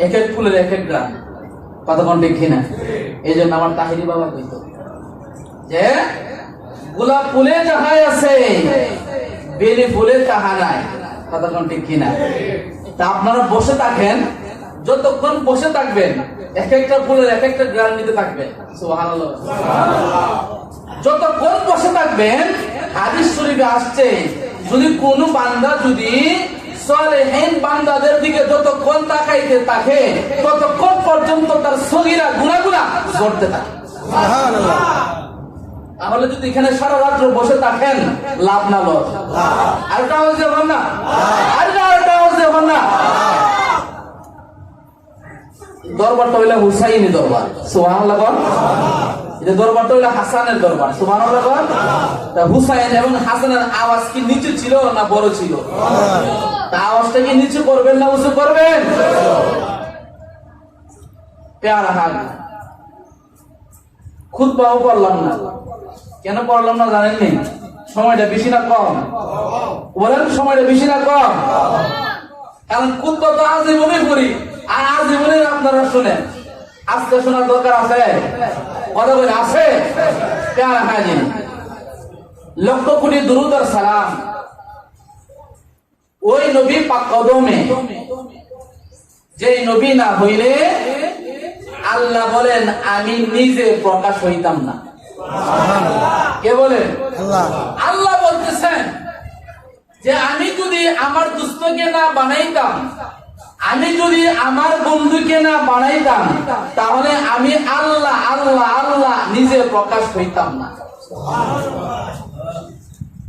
এক এক ফুলের এক এক গ্রাম, কতক্ষণ ঠিক কিনা? এই জন্য আমার তাহিরি বাবা কইত যে গোলাপ ফুলে যাহাই আছে বেলি ফুলে তাহা নাই, কতক্ষণ ঠিক কিনা? তা আপনারা বসে থাকেন, যতক্ষণ বসে থাকবেন এক একটা ফুলের এক একটা গ্রাম নিতে থাকবেন। সুবহানাল্লাহ। যতক্ষণ বসে থাকবেন, হাদিস শরীফে আসছে যদি কোন বান্দা যদি সালেহীন বান্দাদের দিকে যতক্ষণ তাকাইতে থাকে ততক্ষণ পর্যন্ত তার সগীরা গুনাহগুলো ঝরতে থাকে। সুবহানাল্লাহ। তাহলে যদি এখানে সারা রাত বসে থাকেন লাভ না লস? আরেকটা আওয়াজ দেবেন না? আরেকটা আওয়াজ দেবেন না? দরবারটা হইলে হুসাইনি দরবার। সুবহানাল্লাহ। এটা দরবারটা হইলে হাসানের দরবার। সুবহানাল্লাহ। তা হুসাইন এবং হাসানের আওয়াজ কি নিচু ছিল না বড় ছিল? তা আওয়াজটা কি নিচু করবেন না উঁচু করবেন? প্যারা হাল খুতবাও পড়লাম না। কেন পড়লাম না জানেননি? সময়টা বেশি না কম? বলেন সময়টা বেশি না কম? কারণ খুতবা তো আজীবনই পড়ি, আর আজীবনই আপনারা শুনেন। আজকে শোনার দরকার আছে? কথা বলে আছে? প্যারা হাজির, লক্ষ কোটি দুরূদ আর সালাম ওই নবী পাক কদমে, যেই নবী না হইলে আল্লাহ বলেন আমি নিজে প্রকাশ হইতাম না। কে বলেন? আল্লাহ বলতেছেন যে আমি যদি আমার দুস্থকে না বানাইতাম, আমি যদি আমার বন্ধুকে না বানাইতাম, তাহলে আমি আল্লাহ আল্লাহ আল্লাহ নিজে প্রকাশ হইতাম না।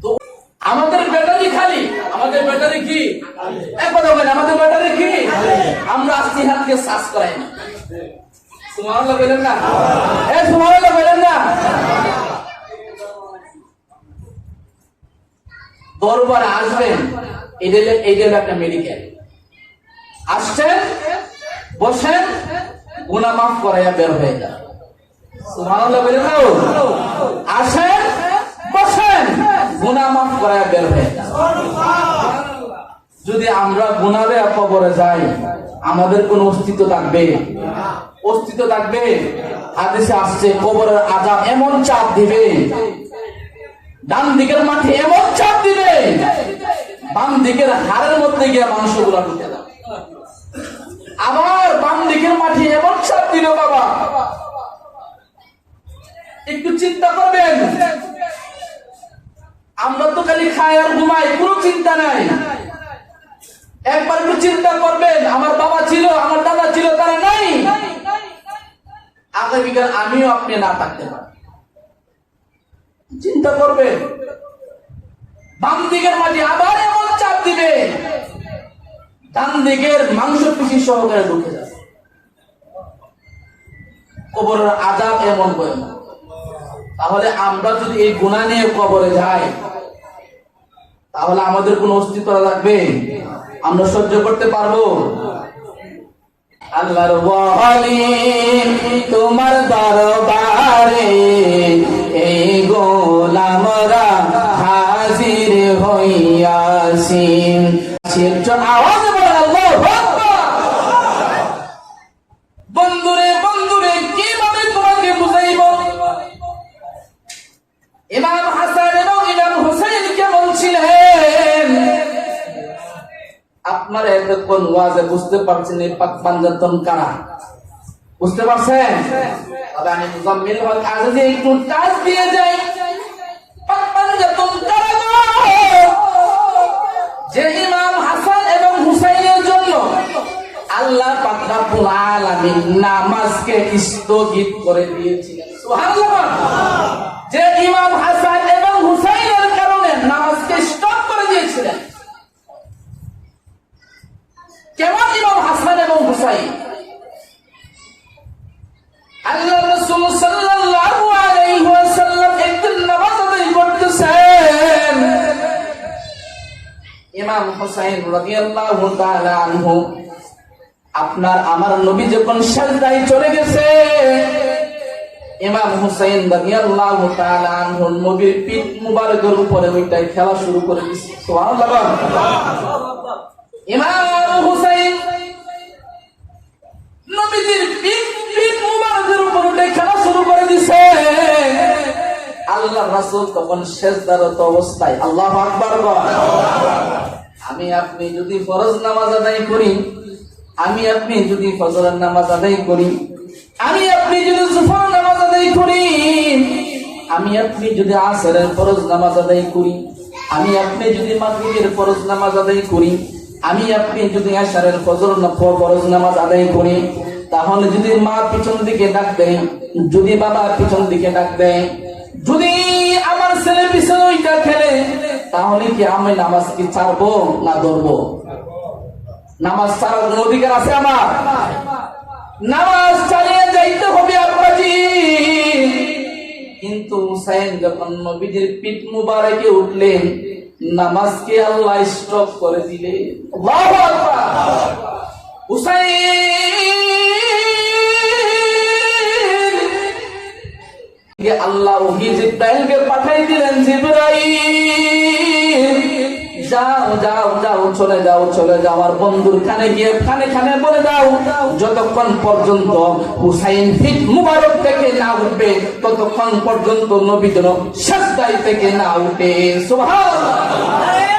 তো আমাদের ব্যাটারি খালি, আমাদের ব্যাটারি কি? আমাদের ব্যাটারি কি? আমরা আসিহাতকে সার্চ করাই না। সুবহানাল্লাহ বলেন না? সুবহানাল্লাহ বলেন না? দরবারে আসবেন, এইটা একটা মেডিকেল। আসছেন, বসেন, গুনাহ মাফ করাইয়া বের হয়ে যান। সুবহানাল্লাহ বলেন না? আসেন, বসেন, গুনাহ মাফ করাইয়া বের হয়ে যান। যদি আমরা গুনাহে কবরে যাই, আমাদের কোন অস্তিত্ব থাকবে? অস্তিত্ব থাকবে? হাদিসে আসছে কবরের আযাব এমন চাপ দিবে, ডান দিকের মাটি এমন চাপ দিবে, বাম দিকের হাড়ের মধ্যে গিয়ে মাংসগুলো ঢুকে যাবে। আবার বাম দিকের মাটি এমন চাপ দিল বাবা, একটু চিন্তা করবেন। আমরা তো খালি খাই আর ঘুমাই, কোনো চিন্তা নাই। একবার একটু চিন্তা করবেন, আমার বাবা ছিল, আমার দাদা ছিল, তারা নাই। আগামীকাল আমিও আপনি না থাকতে পারি। চিন্তা করবেন, বাম দিকের মাটি আবার এমন চাপ দিবে, ডান দিকের মাংস পেশি সহকারে ঢুকে যাবে। কবরের আযাব এমন ভয়ানক। তাহলে আমরা যদি এই গুনাহ নিয়ে কবরে যাই, তাহলে আমাদের কোন অস্তিত্ব থাকবে? আমরা সহ্য করতে পারবো? আল্লাহর ওয়ালি তোমার দরবারে এই গোলামরা হাজির হইয়াছি। আওয়াজ বলেন আল্লাহু আকবার। বন্ধুরে বন্ধুরে কিভাবে তোমাকে বুঝাইব? ইমাম হাসান এবং ইমাম হুসাইন কেমন ছিলেন? আপনারা এতক্ষণ ওয়াজে বুঝতে পারছেন এই পাক পাঞ্জাতন কারা? বুঝতে পারছেন? তবে আমি মুজাম্মিল হক আজকে একটু টাচ দিয়ে যাই। পাক পাঞ্জাতন কারা? যে ইমাম হাসান এবং হুসাইনের জন্য আল্লাহ পাক রব্বুল আলামিন নামাজকে স্থগিত করে দিয়েছিলেন। সুবহানাল্লাহ। যে ইমাম হাসান এবং হুসাইনের কারণে নামাজকে স্টপ করে দিয়েছিলেন। কেমন ইমাম হাসান এবং হুসাইন? আল্লাহ রাসূল সাল্লাল্লাহু আলাইহি ওয়াসাল্লাম একদিন নামাজ আদায় করতেছেন। ইমাম হুসাইন রাদিয়াল্লাহু তাআলা আনহু, আপনার আমার নবী যখন সিজদায় চলে গেছে, ইমাম হুসাইন রাদিয়াল্লাহু তাআলা আনহু নবীর পিঠ মুবারকের উপরে ওইটাই খেলা শুরু করে দিয়েছে। সুবহানাল্লাহ। ইমাম হুসাইন আল্লাহর রাসূল তখন সিজদারত অবস্থায়, আল্লাহু আকবার বল। আমি আপনি যদি ফরজ নামাজ আদায় করি, আমি আপনি যদি ফজরের নামাজ আদায় করি, আমি আপনি যদি জোহর নামাজ আদায় করি, আমি আপনি যদি আসরের ফরজ নামাজ আদায় করি, আমি আপনি যদি মাগরিবের ফরজ নামাজ আদায় করি, আমি আপনি যদি এশারের ফরজ নামাজ আদায় করি, তাহলে যদি মা পিছন দিকে ডাক দেয়, যদি বাবা পিছন দিকে ডাক দেয়, যদি আমার ছেলে পিছনে ওইটা খেলে, তাহলে কি আমি নামাজ কি ছাড়বো না ধরবো? নামাজ ছাড়ার কোন অধিকার আছে আমার? নামাজ চালিয়ে যাইতে হবে আব্বাজি। কিন্তু হুসাইন যখন নবীজির পিঠ মুবারকে উঠলেন, নামাজকে আল্লাহ স্টপ করে দিলেন। আল্লাহু আকবার। হুসাইন আল্লাহ ওহী জিবরাইলকে পাঠিয়ে দিলেন, জিবরাইল যাও যাও যাও, চলে যাও চলে যাও, আমার বন্ধুর খানে গিয়ে খানে খানে বলে দাও, যতক্ষণ পর্যন্ত হুসাইন ফিট মুবারক থেকে না উঠবে ততক্ষণ পর্যন্ত নবী যেন সিজদায় থেকে না উঠে। সুবহানাল্লাহ।